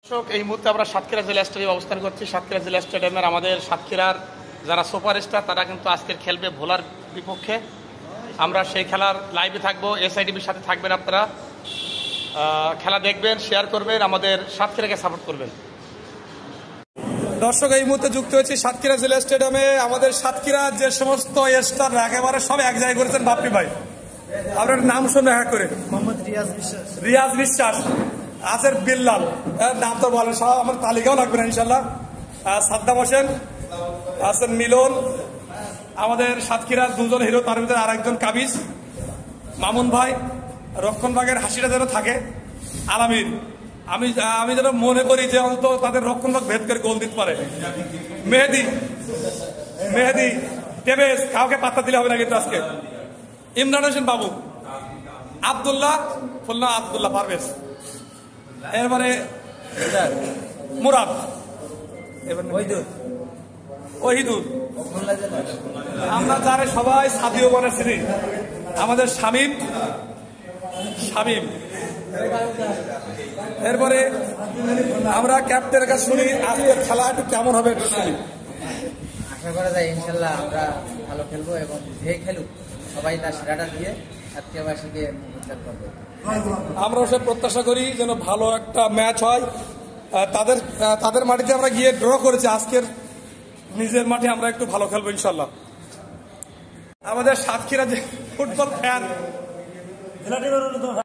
দর্শক, এই মুহূর্তে আমরা সাতক্ষীরা জেলা স্টেডিয়ামে অবস্থান করছি। সাতক্ষীরা জেলা স্টেডিয়ামের আমাদের সাতক্ষীরার যারা সুপারস্টার তারা কিন্তু আজকের খেলবে ভোলার বিপক্ষে। আমরা সেই খেলার লাইভে থাকবো, এসআইটিভির সাথে থাকবেন আপনারা। খেলা দেখবেন, শেয়ার করবেন, আমাদের সাতক্ষীরাকে সাপোর্ট করবেন। দর্শক, এই মুহূর্তে যুক্ত হয়েছি সাতক্ষীরা জেলা স্টেডিয়ামে। আমাদের সাতক্ষীরার যে সমস্ত স্টার একেবারে সব এক জায়গায় করেছেন। বাপ্পি ভাই, আপনার নাম শুনে হ্যাঁ করে মোহাম্মদ রিয়াজ বিশ্বাস, রিয়াজ বিশ্বাস, আসের বিল্লাল, নাম তো বলেন সব, আমার তালিকাও লাগবে না ইনশাল্লাহ। সাদ্দাম হোসেন, আসেন মিলন, আমাদের সাতক্ষীরার দুজন হিরো, তার ভিতরে আর একজন কাবিজ, মামুন ভাই, রক্ষণ ভাগের হাসিটা যেন থাকে, আলামিন। আমি যেন মনে করি যে অন্তত তাদের রক্ষণ ভাগ ভেদ করে গোল দিতে পারে। মেহেদি টেবেস, কাউকে পাত্তা দিলে হবে না কিন্তু আজকে। ইমরান হোসেন বাবু, আবদুল্লাহ, খুলনা আবদুল্লাহ পারভেজ, এরপরে মুরাদ, ওহিদুল, আমরা যারা সবাই সাদিও বনেছি, আমাদের শামীম, এরপরে আমরা ক্যাপ্টেনের কাছে শুনি আজকের খেলা একটু কেমন হবে একটু শুনি। আশা করা যায় ইনশাল্লাহ আমরা ভালো খেলবো এবং যে খেলুক সবাই তার সেরাটা দিয়ে সাতক্ষীরাবাসীকে উদ্ধার করবে। আমরা সে প্রত্যাশা করি যেন ভালো একটা ম্যাচ হয়। তাদের মাটিতে আমরা গিয়ে ড্র করেছি, আজকের নিজের মাঠে আমরা একটু ভালো খেলবো ইনশাল্লাহ। আমাদের সাতক্ষীরা যে ফুটবল ফ্যান